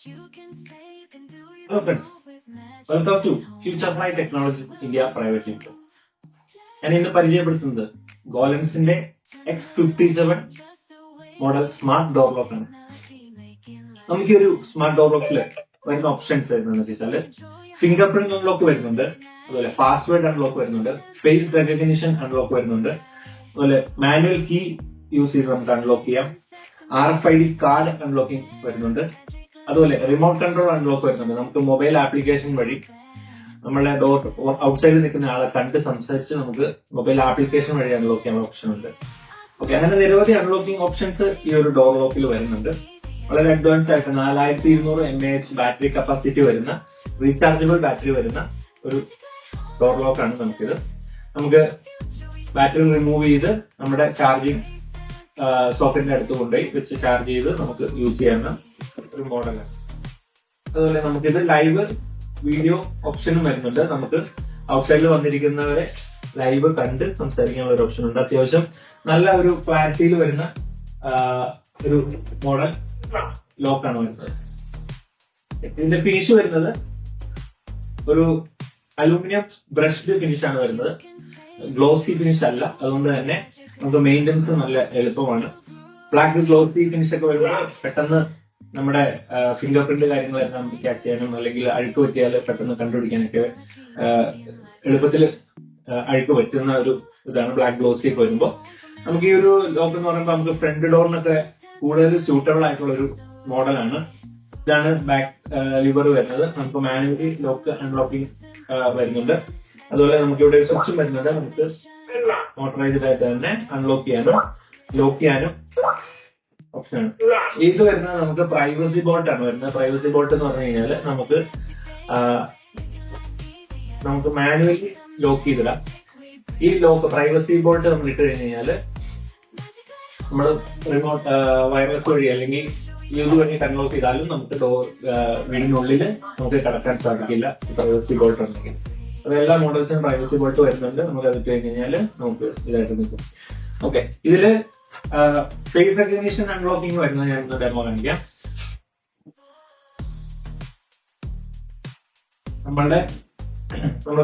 Hello friends, welcome to Future Fly Technology India Private Limited. ഞാൻ ഇന്ന് പരിചയപ്പെടുത്തുന്നത് ഗോലൻസിന്റെ X57 model smart door lock ആണ്. നമുക്ക് ഈ ഒരു സ്മാർട്ട് ഡോർ ലോക്കിൽ വരുന്ന ഓപ്ഷൻസ് വരുന്നത് വെച്ചാല് ഫിംഗർ പ്രിന്റ് അൺലോക്ക് വരുന്നുണ്ട്, അതുപോലെ പാസ്വേഡ് അൺലോക്ക് വരുന്നുണ്ട്, ഫേസ് റെക്കഗ്നിഷൻ അൺലോക്ക് വരുന്നുണ്ട്, അതുപോലെ മാനുവൽ കീ യൂസ് ചെയ്ത് നമുക്ക് അൺലോക്ക് ചെയ്യാം, RFID കാർഡ് അൺലോക്കിംഗ് വരുന്നുണ്ട്, അതുപോലെ റിമോട്ട് കൺട്രോൾ അൺലോക്ക് വരുന്നുണ്ട്. നമുക്ക് മൊബൈൽ ആപ്ലിക്കേഷൻ വഴി നമ്മളെ ഡോർ ഔട്ട്സൈഡിൽ നിൽക്കുന്ന ആളെ കണ്ട് സംസാരിച്ച് നമുക്ക് മൊബൈൽ ആപ്ലിക്കേഷൻ വഴി അൺലോക്ക് ചെയ്യാൻ ഓപ്ഷൻ ഉണ്ട്. ഓക്കെ, അങ്ങനെ നിരവധി അൺലോക്കിംഗ് ഓപ്ഷൻസ് ഈ ഒരു ഡോർ ലോക്കിൽ വരുന്നുണ്ട്. വളരെ അഡ്വാൻസ്ഡ് ആയിട്ട് 4200 mAh ബാറ്ററി കപ്പാസിറ്റി വരുന്ന റീചാർജബിൾ ബാറ്ററി വരുന്ന ഒരു ഡോർ ലോക്കാണ് നമുക്കിത്. നമുക്ക് ബാറ്ററി റിമൂവ് ചെയ്ത് നമ്മുടെ ചാർജിങ് സോക്കറ്റിന്റെ അടുത്ത് കൊണ്ടുപോയി വെച്ച് ചാർജ് ചെയ്ത് നമുക്ക് യൂസ് ചെയ്യാവുന്ന ഒരു മോഡലാണ്. അതുപോലെ നമുക്കിത് ലൈവ് വീഡിയോ ഓപ്ഷനും വരുന്നുണ്ട്. നമുക്ക് ഔട്ട്സൈഡിൽ വന്നിരിക്കുന്നവരെ ലൈവ് കണ്ട് സംസാരിക്കാനുള്ള ഒരു ഓപ്ഷൻ ഉണ്ട്. അത്യാവശ്യം നല്ല ഒരു ക്ലാരിറ്റിയിൽ വരുന്ന ഒരു മോഡൽ ലോക്കാണ് വരുന്നത്. ഇതിന്റെ ഫിനിഷ് വരുന്നത് ഒരു അലൂമിനിയം ബ്രഷ്ഡ് ഫിനിഷ് ആണ് വരുന്നത്, ഗ്ലോസി ഫിനിഷ് അല്ല. അതുകൊണ്ട് തന്നെ നമുക്ക് മെയിൻ്റനൻസ് നല്ല എളുപ്പമാണ്. ബ്ലാക്ക് ഗ്ലോസി ഫിനിഷ് ഒക്കെ വരുമ്പോൾ പെട്ടെന്ന് നമ്മുടെ ഫിംഗർ പ്രിന്റ് കാര്യങ്ങളെല്ലാം നമുക്ക് ക്യാച്ച് ചെയ്യാനും അല്ലെങ്കിൽ അഴുക്ക് പറ്റിയാൽ പെട്ടെന്ന് കണ്ടുപിടിക്കാനൊക്കെ എളുപ്പത്തിൽ അഴുക്ക് പറ്റുന്ന ഒരു ഇതാണ് ബ്ലാക്ക് ഗ്ലോസി ഒക്കെ വരുമ്പോൾ. നമുക്ക് ഈ ഒരു ലോക്ക് എന്ന് പറയുമ്പോൾ നമുക്ക് ഫ്രണ്ട് ഡോറിനൊക്കെ കൂടുതൽ സ്യൂട്ടബിൾ ആയിട്ടുള്ള ഒരു മോഡലാണ്. ഇതാണ് ബാക്ക് ലിവർ വരുന്നത്. നമുക്ക് മാനുവലി ലോക്ക് അൺലോക്കിംഗ് വരുന്നുണ്ട്. അതുപോലെ നമുക്ക് ഇവിടെ സ്വിച്ചും വരുന്നുണ്ട്. നമുക്ക് മോട്ടറൈസ്ഡ് ആയിട്ട് തന്നെ അൺലോക്ക് ചെയ്യാനും ലോക്ക് ചെയ്യാനും ഓപ്ഷനാണ്. ഇത് വരുന്നത് നമുക്ക് പ്രൈവസി ബോട്ട് ആണ് വരുന്നത്. പ്രൈവസി ബോട്ട് എന്ന് പറഞ്ഞു കഴിഞ്ഞാൽ നമുക്ക് മാനുവലി ലോക്ക് ചെയ്തിടാം. ഈ ലോക്ക് പ്രൈവസി ബോട്ട് നമ്മൾ ഇട്ട് കഴിഞ്ഞ് കഴിഞ്ഞാൽ നമ്മൾ റിമോട്ട് വയർലെസ് വഴി അല്ലെങ്കിൽ യൂസ് വഴി കൺലോക്ക് ചെയ്താലും നമുക്ക് വീടിനുള്ളിൽ നമുക്ക് കടക്കാൻ സാധിക്കില്ല പ്രൈവസി ബോട്ട് ഉണ്ടെങ്കിൽ. അത് എല്ലാ മോഡൽസിനും പ്രൈവസി ബോട്ട് വരുന്നുണ്ട്. നമുക്ക് അത് ഇട്ട് കഴിഞ്ഞ് കഴിഞ്ഞാൽ നമുക്ക് ഇതായിട്ട് നിൽക്കും. ഓക്കെ, ഇതില് ഫേസ് റെക്കഗ്നിഷൻ അൺലോക്കിംഗ് വരുന്നത് ഞാൻ ഡെമോ കാണിക്കാം. നമ്മുടെ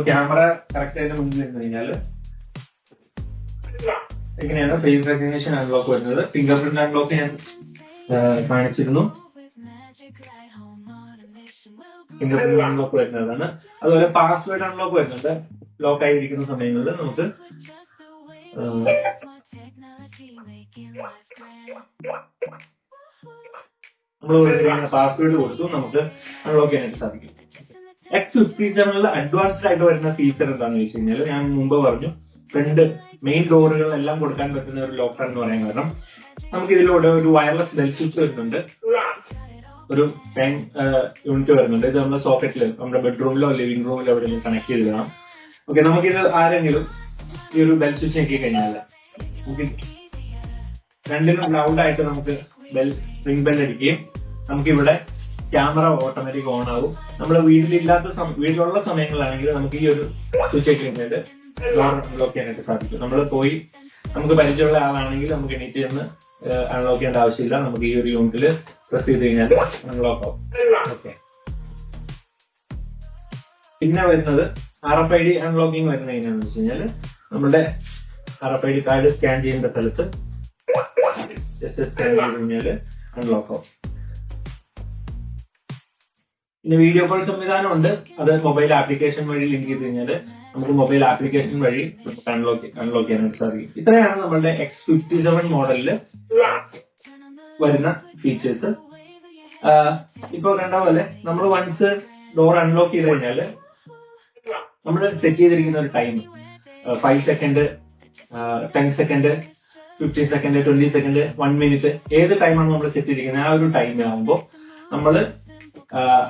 ക്യാമറ കറക്റ്റ് ആയിട്ട് മുന്നിൽ നിന്ന് കഴിഞ്ഞാൽ എങ്ങനെയാണ് ഫേസ് റെക്കഗ്നിഷൻ അൺലോക്ക് വരുന്നത്. ഫിംഗർ പ്രിന്റ് അൺലോക്ക് ഞാൻ കാണിച്ചിരുന്നു. ഫിംഗർ പ്രിന്റ് അൺലോക്ക് വരുന്നതാണ്. അതുപോലെ പാസ്വേഡ് അൺലോക്ക് വരുന്നുണ്ട്. ലോക്ക് ആയിരിക്കുന്ന സമയങ്ങളിൽ നമുക്ക് നമ്മൾ പാസ്വേഡ് കൊടുത്തു നമുക്ക് അൺലോക്ക് ചെയ്യാനായിട്ട് സാധിക്കും. X57 അഡ്വാൻസ്ഡ് ആയിട്ട് വരുന്ന ഫീച്ചർ എന്താണെന്ന് വെച്ച് കഴിഞ്ഞാൽ ഞാൻ മുമ്പ് പറഞ്ഞു, ഫ്രണ്ട് മെയിൻ ഡോറുകളെല്ലാം കൊടുക്കാൻ പറ്റുന്ന ഒരു ലോക്കർ എന്ന് പറയാൻ കാരണം നമുക്ക് ഇതിലൂടെ ഒരു വയർലെസ് ബെൽ സ്വിച്ച് വരുന്നുണ്ട്, ഒരു 10 യൂണിറ്റ് വരുന്നുണ്ട്. ഇത് നമ്മുടെ സോക്കറ്റിൽ നമ്മുടെ ബെഡ്റൂമിലോ ലിവിംഗ് റൂമിലോ എവിടെയെങ്കിലും കണക്ട് ചെയ്ത് കാണാം. ഓക്കെ, നമുക്കിത് ആരെങ്കിലും ഈ ഒരു ബെൽ സ്വിച്ച് ഞെക്കി കഴിഞ്ഞാൽ നമുക്ക് രണ്ടിനും ലൗഡ് ആയിട്ട് നമുക്ക് റിംഗ് ബെൽ അടിക്കുകയും നമുക്കിവിടെ ക്യാമറ ഓട്ടോമാറ്റിക് ഓൺ ആകും. നമ്മൾ വീട്ടിലുള്ള സമയങ്ങളിലാണെങ്കിൽ നമുക്ക് ഈ ഒരു സ്വിച്ച് ഒക്കെ കഴിഞ്ഞിട്ട് ഡോർ അൺലോക്ക് ചെയ്യാനായിട്ട് സാധിക്കും. നമ്മൾ പോയി നമുക്ക് പരിചയമുള്ള ആളാണെങ്കിൽ നമുക്ക് എണീറ്റ് ചെന്ന് അൺലോക്ക് ചെയ്യേണ്ട ആവശ്യമില്ല. നമുക്ക് ഈ ഒരു യൂണിറ്റിൽ പ്രസ് ചെയ്ത് കഴിഞ്ഞാൽ അൺലോക്ക് ആവും. ഓക്കെ, പിന്നെ വരുന്നത് RFID അൺലോക്കിംഗ് വരുന്നത് എങ്ങനെയാണെന്ന് വെച്ച് കഴിഞ്ഞാൽ നമ്മുടെ RFID കാർഡ് സ്കാൻ ചെയ്യുന്ന സ്ഥലത്ത് ജസ്റ്റ് സ്കാൻ ചെയ്ത് കഴിഞ്ഞാൽ അൺലോക്ക് ആവും. പിന്നെ വീഡിയോ കോൾ സംവിധാനം ഉണ്ട്. അത് മൊബൈൽ ആപ്ലിക്കേഷൻ വഴി ലിങ്ക് ചെയ്ത് കഴിഞ്ഞാൽ നമുക്ക് മൊബൈൽ ആപ്ലിക്കേഷൻ വഴി നമുക്ക് അൺലോക്ക് ചെയ്യാനായിട്ട് സാധിക്കും. ഇത്രയാണ് നമ്മുടെ X57 മോഡലില് വരുന്ന ഫീച്ചേഴ്സ്. ഇപ്പൊ കണ്ട പോലെ നമ്മൾ വൺസ് ഡോർ അൺലോക്ക് ചെയ്ത് കഴിഞ്ഞാൽ നമ്മൾ സെറ്റ് ചെയ്തിരിക്കുന്ന ഒരു time 5 second, 10 second, 15 second, 20 second, 1 minute, ഏത് ടൈമാണ് നമ്മൾ സെറ്റ് ചെയ്തിരിക്കുന്നത് ആ ഒരു ടൈം ആകുമ്പോൾ നമ്മൾ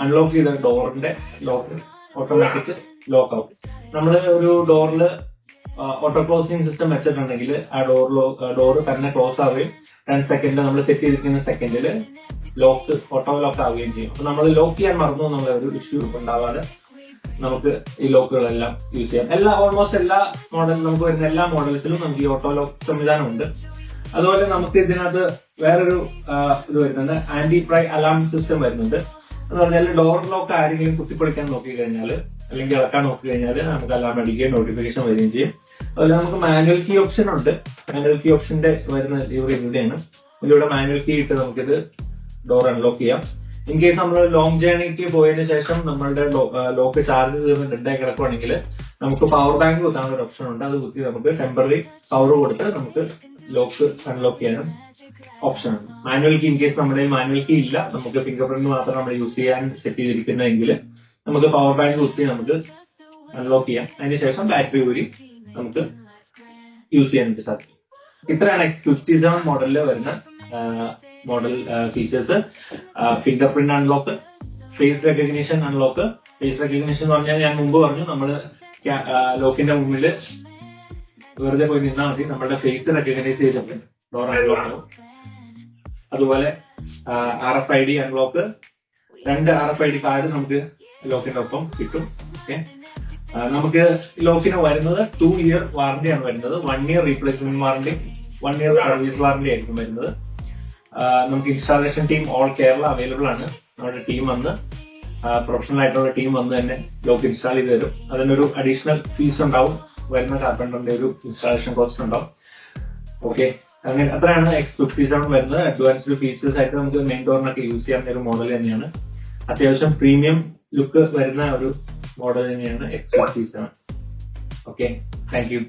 അൺലോക്ക് ചെയ്ത ഡോറിന്റെ ലോക്ക് ഓട്ടോമാറ്റിക് ലോക്ക് ആവും. നമ്മൾ ഒരു ഡോറിൽ ഓട്ടോ ക്ലോസിംഗ് സിസ്റ്റം വെച്ചിട്ടുണ്ടെങ്കിൽ ആ ഡോർ തന്നെ ക്ലോസ് ആവുകയും 10 സെക്കൻഡ് നമ്മൾ സെറ്റ് ചെയ്തിരിക്കുന്ന സെക്കൻഡിൽ ഓട്ടോ ലോക്ക് ആവുകയും ചെയ്യും. അപ്പൊ നമ്മൾ ലോക്ക് ചെയ്യാൻ മറന്നു എന്നുള്ള ഒരു ഇഷ്യൂ ഉണ്ടാവാതെ നമുക്ക് ഈ ലോക്കുകളെല്ലാം യൂസ് ചെയ്യാം. ഓൾമോസ്റ്റ് എല്ലാ നമുക്ക് വരുന്ന എല്ലാ മോഡൽസിലും നമുക്ക് ഈ ഓട്ടോ ലോക്ക് സംവിധാനമുണ്ട്. അതുപോലെ നമുക്ക് ഇതിനകത്ത് വേറൊരു ഇത് വരുന്നുണ്ട്, ആന്റി പ്രൈ അലാം സിസ്റ്റം വരുന്നുണ്ട്. എന്ന് പറഞ്ഞാൽ ഡോർ ലോക്ക് ആരെങ്കിലും കുത്തിപ്പൊളിക്കാൻ നോക്കി കഴിഞ്ഞാൽ അല്ലെങ്കിൽ ഇളക്കാൻ നോക്കി കഴിഞ്ഞാൽ നമുക്ക് അലാം അടിക്കുകയും നോട്ടിഫിക്കേഷൻ വരികയും ചെയ്യും. അതുപോലെ നമുക്ക് മാനുവൽ കീ ഓപ്ഷൻ ഉണ്ട്. മാനുവൽ കീ ഓപ്ഷന്റെ വരുന്ന ഇവിടെയാണ്. ഇതിലൂടെ മാനുവൽ കീ ഇട്ട് നമുക്കിത് ഡോർ അൺലോക്ക് ചെയ്യാം. ഇൻ കേസ് നമ്മൾ ലോങ് ജേർണിക്ക് പോയതിനു ശേഷം നമ്മളുടെ ലോക്ക് ചാർജ് തീർന്ന് ഡെഡായി കിടക്കുവാണെങ്കിൽ നമുക്ക് പവർ ബാങ്ക് കുത്താനുള്ള ഒരു ഓപ്ഷൻ ഉണ്ട്. അത് കുത്തി നമുക്ക് ടെമ്പററി പവർ കൊടുത്ത് നമുക്ക് ലോക്ക് അൺലോക്ക് ചെയ്യാനും ഓപ്ഷൻ ഉണ്ട്. മാനുവൽ കീ ഇൻ കേസ് നമ്മുടെ മാനുവൽ കീ ഇല്ല, നമുക്ക് ഫിംഗർ പ്രിന്റ് മാത്രം നമ്മൾ യൂസ് ചെയ്യാൻ സെറ്റ് ചെയ്തിരിക്കുന്നതെങ്കിൽ നമുക്ക് പവർ ബാങ്ക് കുത്തി നമുക്ക് അൺലോക്ക് ചെയ്യാം. അതിനുശേഷം ബാറ്ററി ഊരി നമുക്ക് യൂസ് ചെയ്യാനായിട്ട് സാധിക്കും. ഇത്രയാണ് X57 മോഡലിൽ വരുന്ന model features. Finger print unlock, face recognition unlock. Face recognition എന്ന് പറഞ്ഞാൽ ഞാൻ മുമ്പ് പറഞ്ഞു, നമ്മൾ ലോക്കിന്റെ മുമ്പിൽ വെറുതെ പോയി നിന്നാൽ മതി, നമ്മുടെ ഫേസ് റെക്കഗ്നൈസ് ചെയ്തിട്ട് ഡോർ അൺലോക്ക് ആവും. അതുപോലെ RFID അൺലോക്ക്, 2 RFID കാർഡ് നമുക്ക് ലോക്കിന്റെ ഒപ്പം കിട്ടും. ഓക്കെ, നമുക്ക് ലോക്കിന് വരുന്നത് 2 ഇയർ വാറന്റിയാണ് വരുന്നത്. 1 year replacement warranty, 1 year service warranty ആയിരിക്കും വരുന്നത്. നമുക്ക് installation team all Kerala available ആണ്. നമ്മുടെ ടീം വന്ന് പ്രൊഫഷണൽ ആയിട്ടുള്ള ടീം വന്ന് തന്നെ ലോക്ക് ഇൻസ്റ്റാൾ ചെയ്ത് തരും. അതിനൊരു അഡീഷണൽ ഫീസ് ഉണ്ടാവും, വരുന്ന കാർപ്പൻറ്ററിന്റെ ഒരു ഇൻസ്റ്റാളേഷൻ കോസ്റ്റ് ഉണ്ടാവും. ഓക്കെ, അങ്ങനെ അത്രയാണ് X57 വരുന്നത്. അഡ്വാൻസ്ഡ് ഫീച്ചേഴ്സ് ആയിട്ട് നമുക്ക് മെയിൻ ഡോറിനൊക്കെ യൂസ് ചെയ്യാവുന്ന ഒരു മോഡൽ തന്നെയാണ്. അത്യാവശ്യം പ്രീമിയം ലുക്ക് വരുന്ന ഒരു മോഡൽ തന്നെയാണ് X57. Okay, thank you.